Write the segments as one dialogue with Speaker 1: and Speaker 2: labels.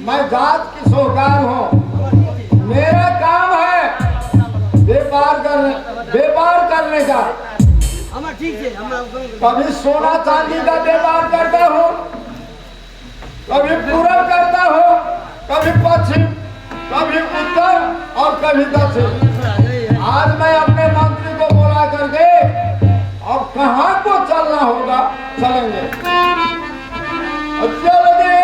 Speaker 1: मैं जात की सोहकार हूँ। मेरा काम है व्यापार करने का। कभी सोना चांदी का व्यापार करता हूँ, कभी पूरब करता हूँ, कभी पश्चिम, कभी उत्तर और कभी दक्षिण। आज मैं अपने मंत्री को बुला करके अब कहाँ को चलना होगा चलेंगे। चल दिए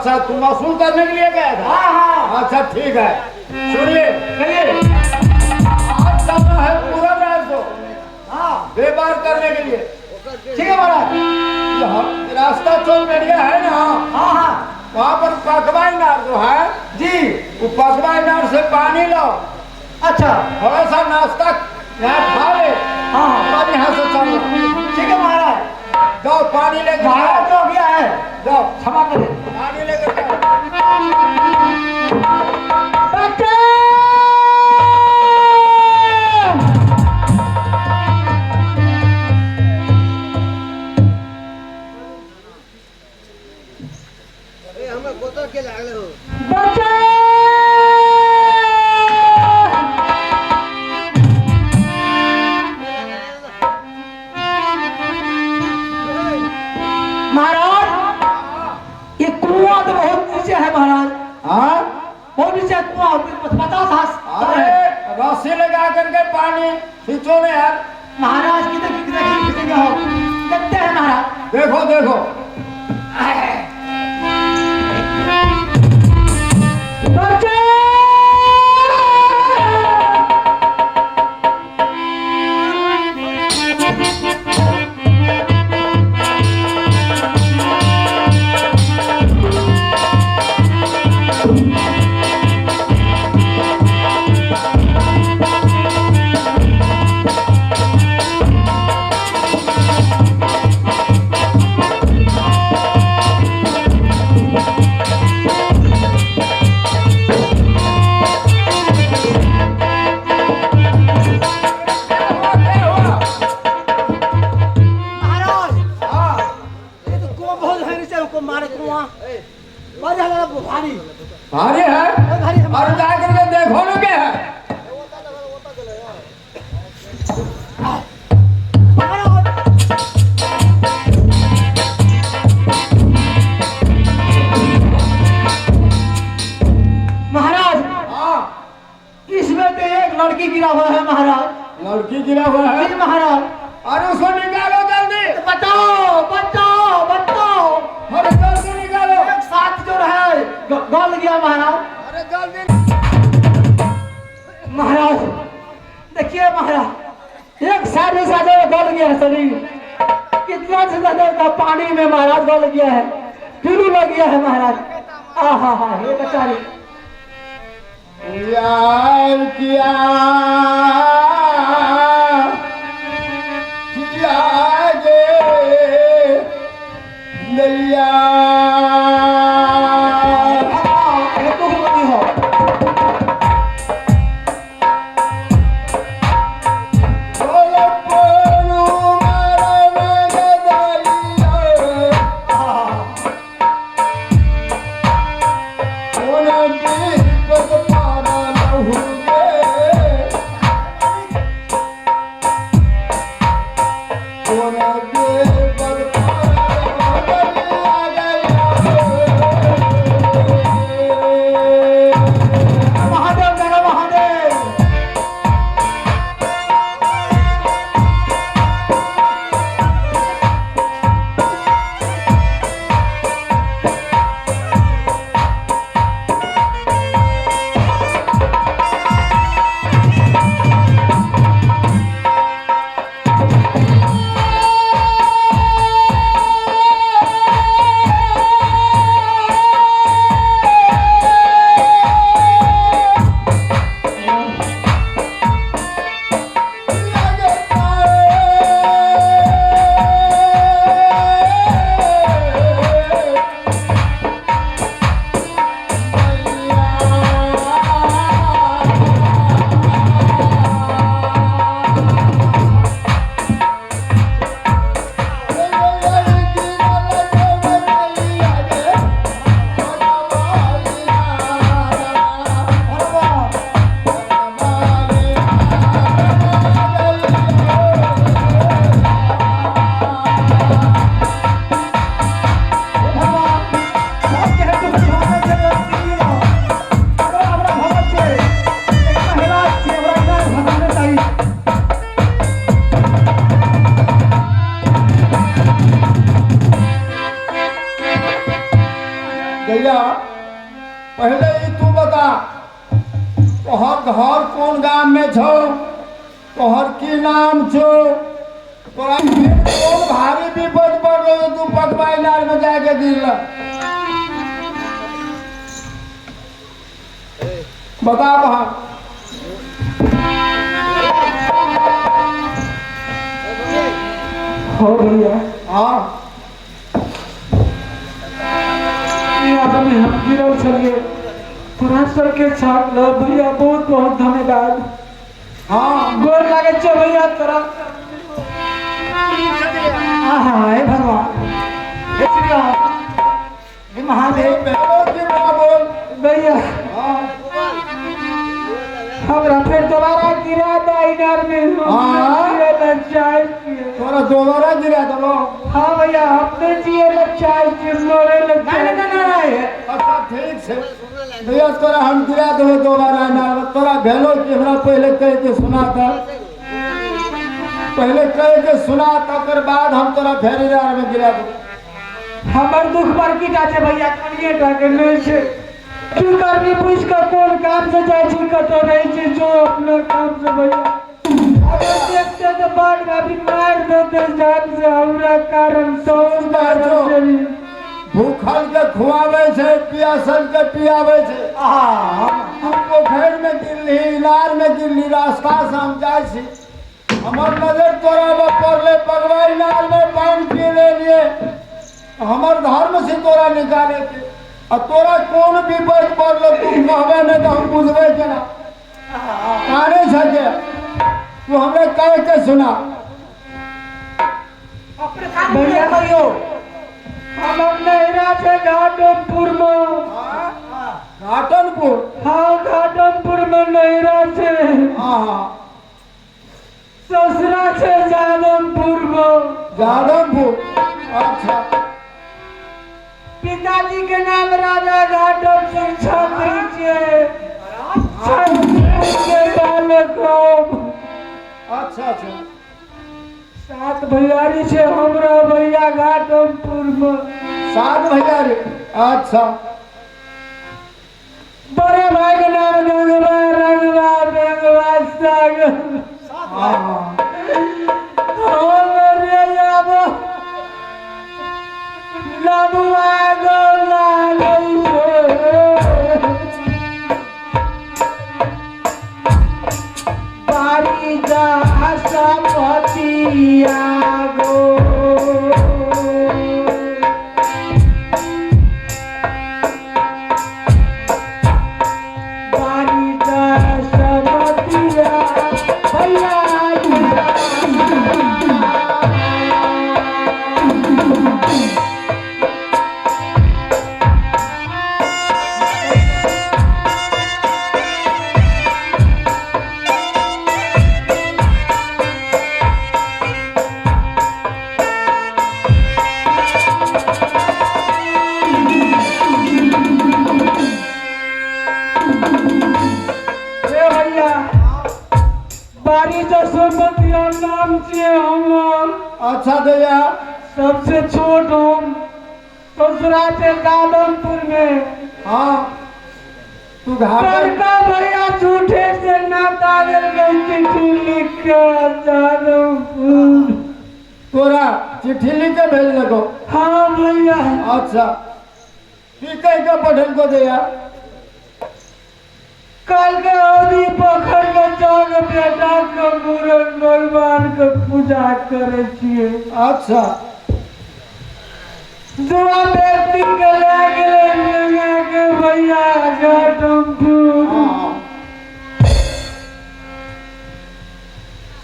Speaker 1: अच्छा तुम वसूल करने के लिए गए थे?
Speaker 2: हाँ हाँ।
Speaker 1: अच्छा ठीक है, सुनिए
Speaker 2: चलिए।
Speaker 1: आज जाना है पूरा रात को
Speaker 2: हाँ
Speaker 1: व्यापार करने के लिए।
Speaker 2: ठीक है महाराज।
Speaker 1: यहाँ रास्ता चौक एरिया है ना,
Speaker 2: हाँ हाँ
Speaker 1: वहाँ पर पकवा इनार जो है
Speaker 2: जी।
Speaker 1: वो पकवा इनार से पानी लो,
Speaker 2: अच्छा
Speaker 1: थोड़ा सा नाश्ता यहाँ खा ले,
Speaker 2: हाँ हाँ
Speaker 1: और यहाँ से चलो।
Speaker 2: ठीक है महाराज।
Speaker 1: जाओ पानी लेकर
Speaker 2: महाराज जो गया है
Speaker 1: जाओ,
Speaker 2: क्षमा करें।
Speaker 1: पानी लेकर जाओ।
Speaker 3: हमें गोता के लागले हो।
Speaker 2: महाराज ये कुआं तो बहुत नीचे है महाराज,
Speaker 1: हाँ
Speaker 2: बहुत नीचे कुआं, पता था।
Speaker 1: अरे रस्सी लगा करके पानी खींचो ना यार।
Speaker 2: महाराज किधर किधर खींचेंगे हो, देखते हैं महाराज।
Speaker 1: देखो देखो भारी है, और जा करके देखो ना क्या है।
Speaker 2: महाराज
Speaker 1: हाँ
Speaker 2: इसमें तो एक लड़की गिरा हुआ है महाराज।
Speaker 1: लड़की गिरा हुआ है,
Speaker 2: जी महाराज।
Speaker 1: अरे उसको निकालो जल्दी,
Speaker 2: बचाओ बचाओ बचाओ।
Speaker 1: अरे जल्दी निकालो।
Speaker 2: एक साथ जो है गल गया महाराज।
Speaker 1: अरे जल्दी
Speaker 2: महाराज देखिए महाराज, एक साथ ही साथ गल गया है शरीर, कितना से ज्यादा का पानी में महाराज गल गया है, फिर लग गया है महाराज। हाँ हाँ ये बेचारी
Speaker 1: यार किया गे नैया तोहर घर कौन गांव में छो, तोहर की नाम छो, तोरा कौन भारी विपद पड़ रहो तू पकवाई नार में जाके गिर बता वहां।
Speaker 2: हो भैया
Speaker 1: हाँ
Speaker 2: यहाँ में हम गिरल छलिए तुरंत सर के छाप लो भैया, बहुत बहुत धन्यवाद।
Speaker 1: हाँ
Speaker 2: गोर लागे छो भैया तोरा। हे भगवान, हे श्री राम, हे महादेव।
Speaker 1: बोल
Speaker 2: भैया
Speaker 1: हाँ
Speaker 2: हमरा फिर दोबारा गिरा था इधर में।
Speaker 1: हाँ।
Speaker 2: चाय
Speaker 1: तोरा दोबारा गिरा दो।
Speaker 2: हाँ भैया, अपने जिए लग चाय मोरे लग चाय।
Speaker 1: अच्छा ठीक है भैया, तोरा हम गिरा देबो दोबारा ना। तोरा भेलो कि हमरा पहले कह के सुना था, पहले कह के सुना तकर बाद हम तोरा फेरी रार में गिरा देबो।
Speaker 2: हमर दुख पर की जाचे भैया, कनिए टा के नहीं छे। तू करनी पूछ कर कौन काम से जाय छी, कतो नहीं छे जो अपना काम से भैया। अगर देखते तो बाद में अभी मार देते जान से, हमरा कारण तो कारण
Speaker 1: भूखल के खुआवे छे, पियासल के पियावे छे। हम पोखर में गिरली, इनार में गिरली, रास्ता से हम जाय छी, हमर नजर तोरा पर पड़ले, पगवा इनार में पानी पी ले लिए, हमर धर्म से तोरा निकाले के। और तोरा कौन विपद पड़ल तू कहबे नहीं तो हम बुझबे केना। काने छके तू हमरे कह के सुना।
Speaker 2: भैया कहियो हमर नहरा से घाटमपुर में।
Speaker 1: घाटनपुर?
Speaker 2: हाँ घाटमपुर में नहरा से।
Speaker 1: हाँ
Speaker 2: ससुरा से जादमपुर में।
Speaker 1: जादमपुर? अच्छा।
Speaker 2: पिताजी के नाम राजा घाटम सिंह छत्री छे, छत्तीसगढ़ के बालक हो।
Speaker 1: अच्छा अच्छा।
Speaker 2: 7 भैयारी छे हमरा भैया घाटमपुर में।
Speaker 1: 7 भैयारी? अच्छा।
Speaker 2: बड़े भाई के नाम गंगवा, रंगवा, बेंगवा, सागर।
Speaker 1: हाँ
Speaker 2: लबुआ गो लागल छे, बारी जा सपतिया गो। बारी जा सपतिया भैया। बारी जसोमतिया नाम छे हमर।
Speaker 1: अच्छा भैया।
Speaker 2: सबसे छोट हम ससुरा से गादमपुर में।
Speaker 1: हाँ तू घाटन
Speaker 2: बड़का भैया झूठे से ना कागज में चिट्ठी लिख के गादमपुर।
Speaker 1: तोरा चिट्ठी लिख के भेज लगो?
Speaker 2: हाँ भैया।
Speaker 1: अच्छा की कह के पठन को दिया?
Speaker 2: कल के औरी पोखर के जाग बेटा के मूरन भगवान के पूजा करे छिए।
Speaker 1: अच्छा।
Speaker 2: दुआ व्यक्ति के ले गेले के भैया घाटमपुर।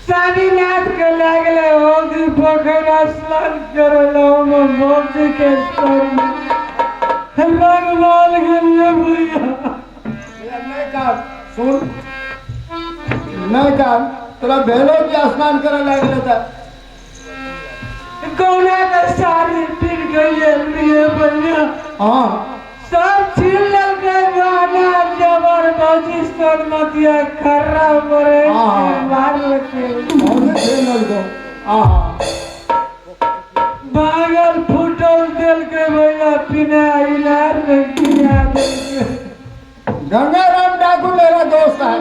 Speaker 2: सानीनाथ के ले गेले औरी पोखर स्नान करलो में मौजी के स्तर में भगवान गेले भैया।
Speaker 1: नहीं काम सुन, नहीं काम तोरा भेलो कि स्नान करे लगे था?
Speaker 2: कौना का साड़ी फिर गई लिए भैया।
Speaker 1: हाँ
Speaker 2: सब छीन लगे गाना जबर बजी सरमतिया खर्रा पड़े मार लगे।
Speaker 1: बहुत छीन लगो। हाँ
Speaker 2: बागल फुटल दिल के भैया पिना इनार में गिरा दे।
Speaker 1: गंगाराम डाकू मेरा दोस्त है।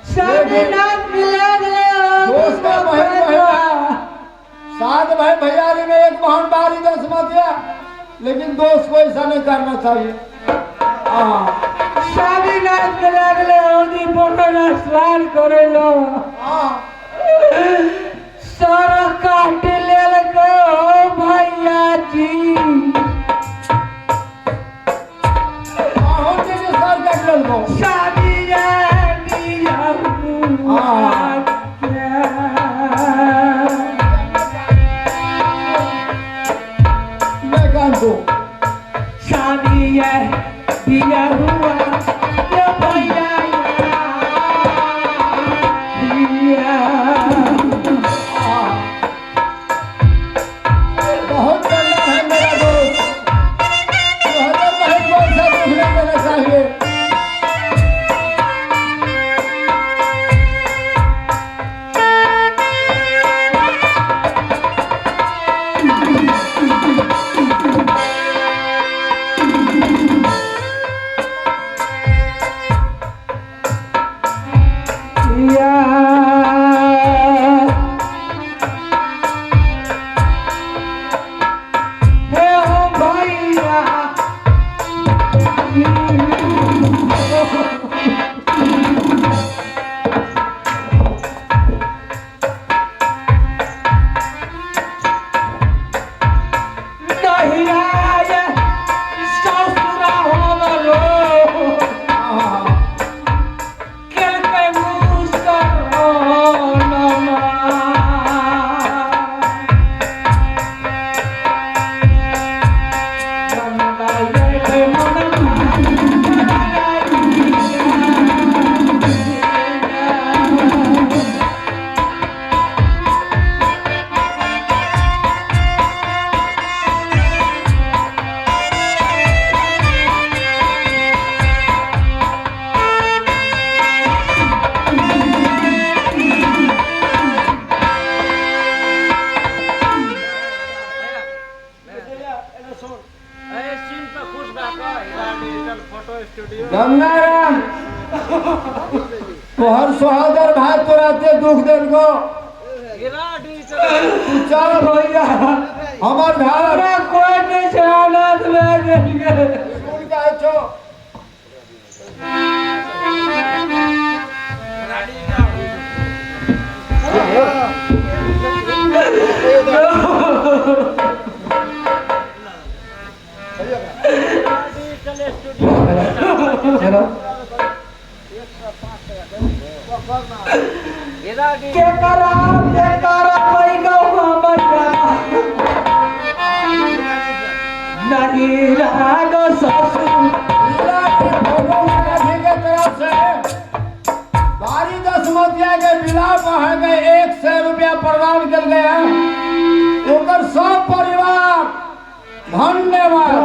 Speaker 2: स्वामीनाथ मिला गए
Speaker 1: दोस्त का बहन भैया, साथ भाई भैयारी में एक बहन बारी 10 मतिया, लेकिन दोस्त को ऐसा नहीं करना चाहिए। हाँ
Speaker 2: स्वामीनाथ मिला गए ओदी पोटना स्नान करे लो
Speaker 1: हाँ
Speaker 2: सारा काट ले को भैया जी
Speaker 1: हो तेरे सर काट ले लो।
Speaker 2: स्वामीया दिया
Speaker 1: मैं कान दो
Speaker 2: स्वामीया दिया हुआ ये भैया दिया
Speaker 1: बहुत बढ़िया है मेरा दोस्त। तो हजर भाई को ऐसा दुख नहीं देना चाहिए। गंगाराम तोहर सोहादर भाई तोराते दुख देल को तू चल भैया हमार घर
Speaker 2: कोई नहीं शहानत में गए
Speaker 1: सुन के छो।
Speaker 2: चलो के करा कोई गौ मजा नहीं रागो ससुर
Speaker 1: बारी 10 मतिया के बिलाप है गए 100 रुपया प्रदान कर गया ओकर सब परिवार धन्यवाद।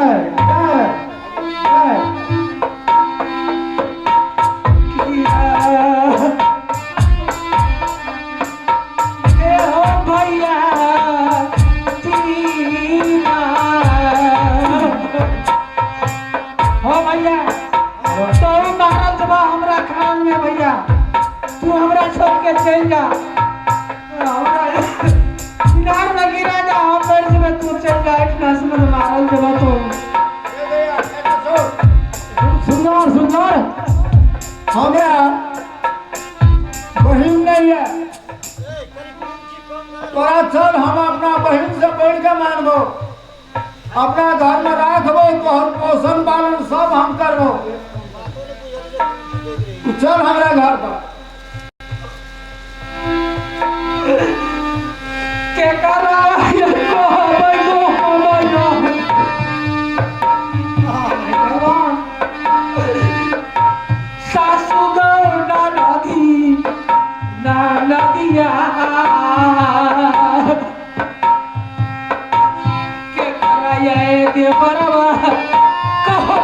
Speaker 2: भैया तू हमरा छोड़ के चल जा किनार लगी रह जा हम बैठ जब तू चल जा इतना समझ मारल जब तो सुंदर सुंदर
Speaker 1: हमरा बहन नहीं है तोरा चल हम अपना बहन से बढ़ के मानबो अपना घर में राखबो तोहर पोषण पालन सब हम करबो। तू चल हमरा घर पर
Speaker 2: के करा सासू गौना नदी ना नदिया के करा ये देवरवा कहो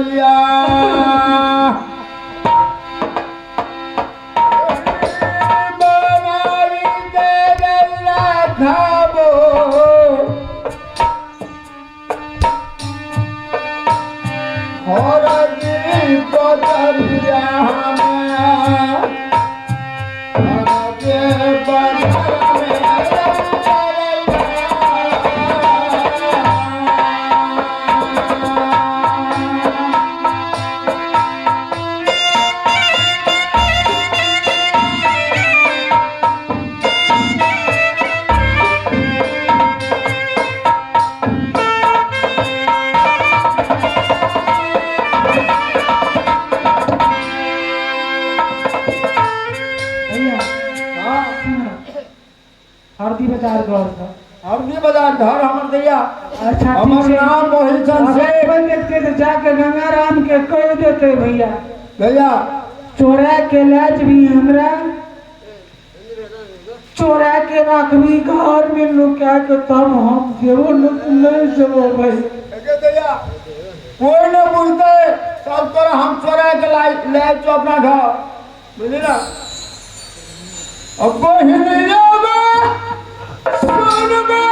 Speaker 1: कोतरिया बनाई के गैया खाबो हरदी कोतरिया
Speaker 2: हरदी बाजार घर था।
Speaker 1: हरदी बाजार घर हमर दैया।
Speaker 2: अच्छा
Speaker 1: हमर नाम मोहितचंद से
Speaker 2: अपन देखते तो जाके गंगाराम के कह देते भैया
Speaker 1: भैया
Speaker 2: चोरा के लाज भी हमरा चोरा के रखबी घर में लुका के तब हम जेबो नहीं जेबो भाई
Speaker 1: देखे दैया कोई न बुझते सब तोरा हम चोरा के ले तो अपना घर बुझली ना अब कोई नहीं आवे सुन बे